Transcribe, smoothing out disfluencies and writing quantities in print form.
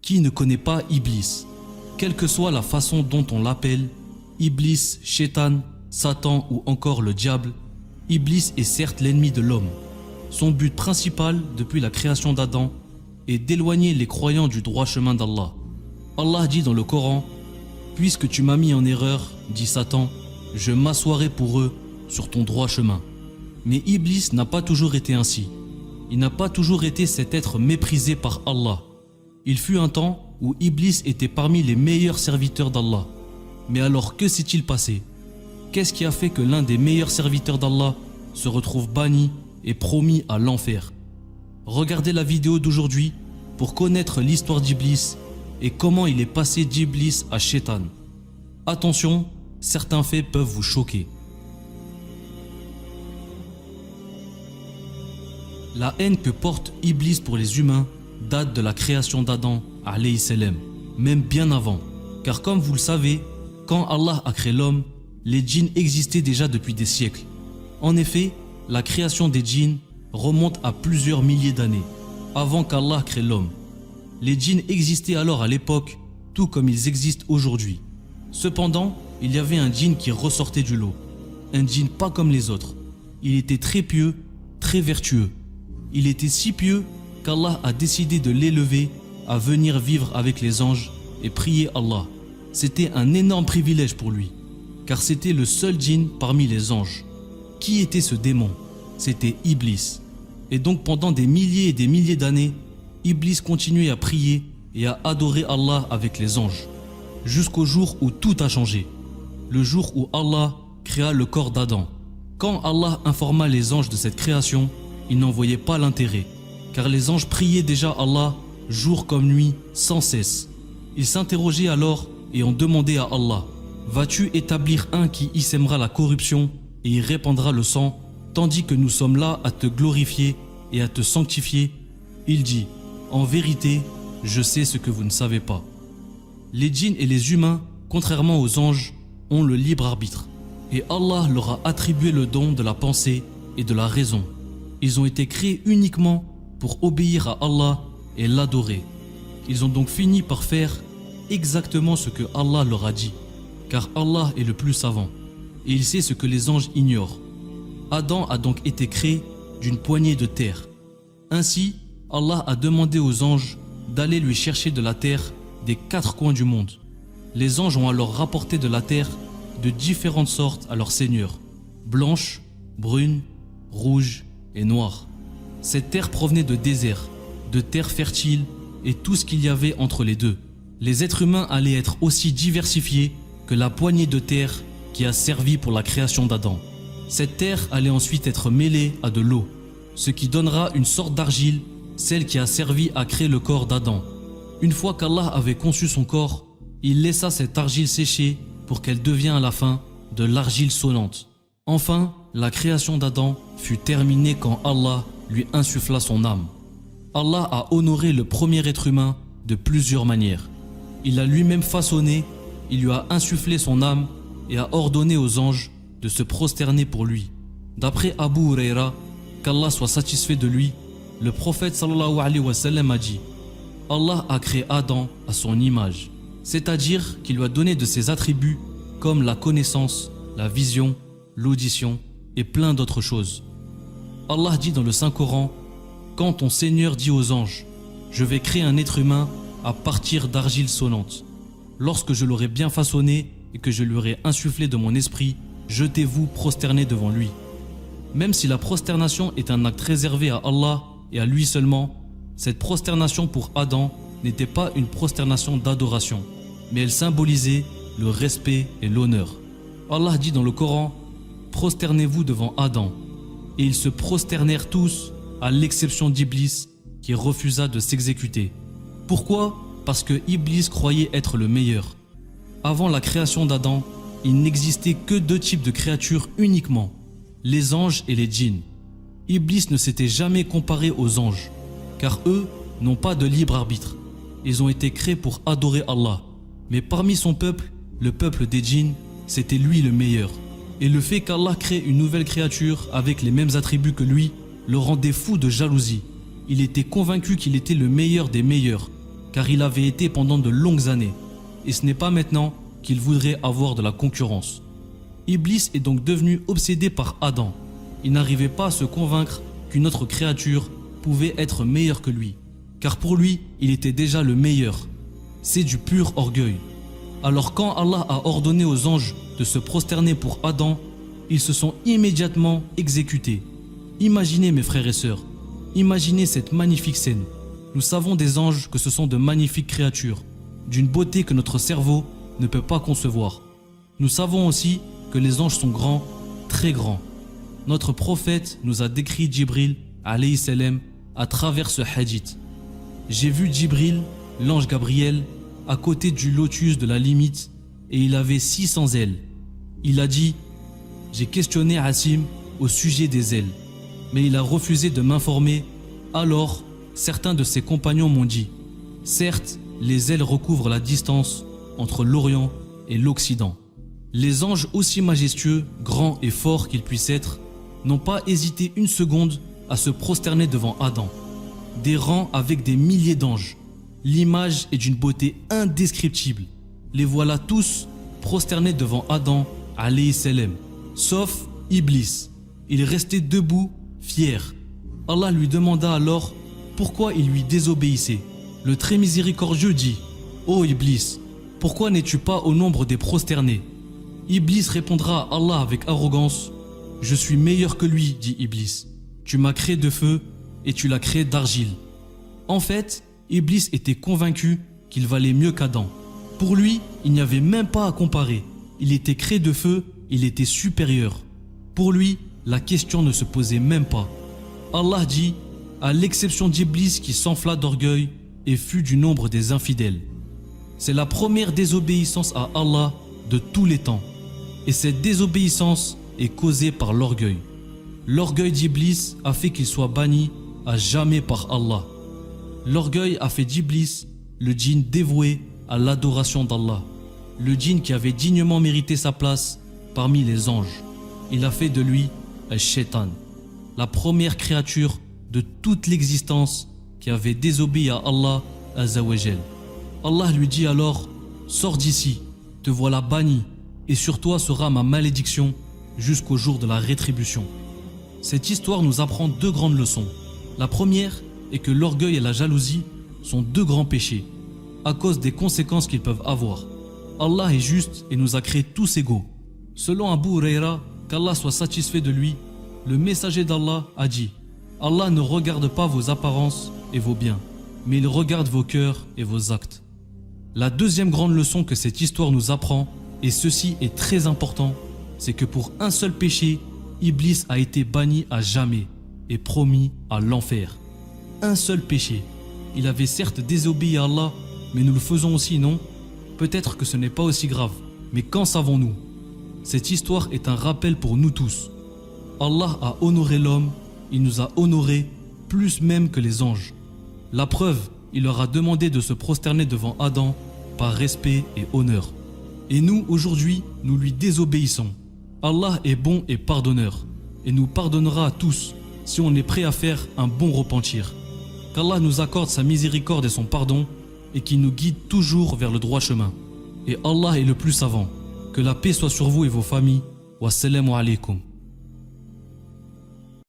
Qui ne connaît pas Iblis? Quelle que soit la façon dont on l'appelle, Iblis, Shaitan, Satan ou encore le diable, Iblis est certes l'ennemi de l'homme. Son but principal depuis la création d'Adam est d'éloigner les croyants du droit chemin d'Allah. Allah dit dans le Coran: « Puisque tu m'as mis en erreur, dit Satan, je m'assoirai pour eux sur ton droit chemin. » Mais Iblis n'a pas toujours été ainsi. Il n'a pas toujours été cet être méprisé par Allah. Il fut un temps où Iblis était parmi les meilleurs serviteurs d'Allah. Mais alors que s'est-il passé? Qu'est-ce qui a fait que l'un des meilleurs serviteurs d'Allah se retrouve banni et promis à l'enfer? Regardez la vidéo d'aujourd'hui pour connaître l'histoire d'Iblis et comment il est passé d'Iblis à Shaitan. Attention, certains faits peuvent vous choquer. La haine que porte Iblis pour les humains date de la création d'Adam, alayhi salam, même bien avant. Car comme vous le savez, quand Allah a créé l'homme, les djinns existaient déjà depuis des siècles. En effet, la création des djinns remonte à plusieurs milliers d'années, avant qu'Allah crée l'homme. Les djinns existaient alors à l'époque, tout comme ils existent aujourd'hui. Cependant, il y avait un djinn qui ressortait du lot. Un djinn pas comme les autres. Il était très pieux, très vertueux. Il était si pieux qu'Allah a décidé de l'élever à venir vivre avec les anges et prier Allah. C'était un énorme privilège pour lui, car c'était le seul djinn parmi les anges. Qui était ce démon? C'était Iblis. Et donc pendant des milliers et des milliers d'années, Iblis continuait à prier et à adorer Allah avec les anges, jusqu'au jour où tout a changé. Le jour où Allah créa le corps d'Adam. Quand Allah informa les anges de cette création, ils n'en voyaient pas l'intérêt, car les anges priaient déjà Allah jour comme nuit sans cesse. Ils s'interrogeaient alors et ont demandé à Allah: vas-tu établir un qui y sèmera la corruption et y répandra le sang, tandis que nous sommes là à te glorifier et à te sanctifier? Il dit: en vérité, je sais ce que vous ne savez pas. Les djinns et les humains, contrairement aux anges, ont le libre arbitre, et Allah leur a attribué le don de la pensée et de la raison. Ils ont été créés uniquement pour obéir à Allah et l'adorer. Ils ont donc fini par faire exactement ce que Allah leur a dit, car Allah est le plus savant, et il sait ce que les anges ignorent. Adam a donc été créé d'une poignée de terre. Ainsi, Allah a demandé aux anges d'aller lui chercher de la terre des 4 coins du monde. Les anges ont alors rapporté de la terre de différentes sortes à leur Seigneur: blanche, brune, rouge et noire. Cette terre provenait de déserts, de terres fertiles et tout ce qu'il y avait entre les deux. Les êtres humains allaient être aussi diversifiés que la poignée de terre qui a servi pour la création d'Adam. Cette terre allait ensuite être mêlée à de l'eau, ce qui donnera une sorte d'argile, celle qui a servi à créer le corps d'Adam. Une fois qu'Allah avait conçu son corps, il laissa cette argile sécher pour qu'elle devienne à la fin de l'argile sonnante. Enfin, la création d'Adam fut terminée quand Allah lui insuffla son âme. Allah a honoré le premier être humain de plusieurs manières. Il l'a lui-même façonné, il lui a insufflé son âme et a ordonné aux anges de se prosterner pour lui. D'après Abu Huraira, qu'Allah soit satisfait de lui, le prophète sallallahu alayhi wa sallam a dit: Allah a créé Adam à son image, c'est-à-dire qu'il lui a donné de ses attributs comme la connaissance, la vision, l'audition et plein d'autres choses. Allah dit dans le Saint-Coran: quand ton Seigneur dit aux anges: je vais créer un être humain à partir d'argile sonnante. Lorsque je l'aurai bien façonné et que je lui aurai insufflé de mon esprit, jetez-vous prosternés devant lui. Même si la prosternation est un acte réservé à Allah et à lui seulement, cette prosternation pour Adam n'était pas une prosternation d'adoration, mais elle symbolisait le respect et l'honneur. Allah dit dans le Coran: prosternez-vous devant Adam. Et ils se prosternèrent tous, à l'exception d'Iblis, qui refusa de s'exécuter. Pourquoi? Parce que Iblis croyait être le meilleur. Avant la création d'Adam, il n'existait que 2 types de créatures uniquement: les anges et les djinns. Iblis ne s'était jamais comparé aux anges, car eux n'ont pas de libre arbitre. Ils ont été créés pour adorer Allah. Mais parmi son peuple, le peuple des djinns, c'était lui le meilleur. Et le fait qu'Allah crée une nouvelle créature avec les mêmes attributs que lui le rendait fou de jalousie. Il était convaincu qu'il était le meilleur des meilleurs, car il avait été pendant de longues années, et ce n'est pas maintenant qu'il voudrait avoir de la concurrence. Iblis est donc devenu obsédé par Adam. Il n'arrivait pas à se convaincre qu'une autre créature pouvait être meilleure que lui, car pour lui, il était déjà le meilleur. C'est du pur orgueil. Alors quand Allah a ordonné aux anges de se prosterner pour Adam, ils se sont immédiatement exécutés. Imaginez mes frères et sœurs, imaginez cette magnifique scène. Nous savons des anges que ce sont de magnifiques créatures, d'une beauté que notre cerveau ne peut pas concevoir. Nous savons aussi que les anges sont grands, très grands. Notre prophète nous a décrit Djibril, alayhi salam, à travers ce hadith. J'ai vu Djibril, l'ange Gabriel, à côté du lotus de la limite, et il avait 600 ailes. Il a dit: j'ai questionné Hassim au sujet des ailes, mais il a refusé de m'informer. Alors, certains de ses compagnons m'ont dit: certes, les ailes recouvrent la distance entre l'Orient et l'Occident. Les anges, aussi majestueux, grands et forts qu'ils puissent être, n'ont pas hésité une seconde à se prosterner devant Adam. Des rangs avec des milliers d'anges. L'image est d'une beauté indescriptible. Les voilà tous prosternés devant Adam, alayhi salam, sauf Iblis. Il restait debout, fier. Allah lui demanda alors pourquoi il lui désobéissait. Le très miséricordieux dit: ô Iblis, pourquoi n'es-tu pas au nombre des prosternés? Iblis répondra à Allah avec arrogance: je suis meilleur que lui, dit Iblis. Tu m'as créé de feu et tu l'as créé d'argile. En fait, Iblis était convaincu qu'il valait mieux qu'Adam. Pour lui, il n'y avait même pas à comparer. Il était créé de feu, il était supérieur. Pour lui, la question ne se posait même pas. Allah dit, à l'exception d'Iblis qui s'enfla d'orgueil et fut du nombre des infidèles. C'est la première désobéissance à Allah de tous les temps. Et cette désobéissance est causée par l'orgueil. L'orgueil d'Iblis a fait qu'il soit banni à jamais par Allah. L'orgueil a fait d'Iblis le djinn dévoué à l'adoration d'Allah, le djinn qui avait dignement mérité sa place parmi les anges. Il a fait de lui Al-Shaitan, la première créature de toute l'existence qui avait désobéi à Allah Azzawajal. Allah lui dit alors: sors d'ici, te voilà banni, et sur toi sera ma malédiction jusqu'au jour de la rétribution. Cette histoire nous apprend deux grandes leçons. La première est que l'orgueil et la jalousie sont deux grands péchés, à cause des conséquences qu'ils peuvent avoir. Allah est juste et nous a créés tous égaux. Selon Abu Huraira, qu'Allah soit satisfait de lui, le messager d'Allah a dit: Allah ne regarde pas vos apparences et vos biens, mais il regarde vos cœurs et vos actes. La deuxième grande leçon que cette histoire nous apprend, et ceci est très important, c'est que pour un seul péché, Iblis a été banni à jamais et promis à l'enfer. Un seul péché. Il avait certes désobéi à Allah, mais nous le faisons aussi, non? Peut-être que ce n'est pas aussi grave, mais qu'en savons-nous? Cette histoire est un rappel pour nous tous. Allah a honoré l'homme, il nous a honorés plus même que les anges. La preuve, il leur a demandé de se prosterner devant Adam par respect et honneur. Et nous, aujourd'hui, nous lui désobéissons. Allah est bon et pardonneur, et nous pardonnera à tous si on est prêt à faire un bon repentir. Qu'Allah nous accorde sa miséricorde et son pardon, et qu'il nous guide toujours vers le droit chemin. Et Allah est le plus savant. Que la paix soit sur vous et vos familles. Wassalamu alaikum.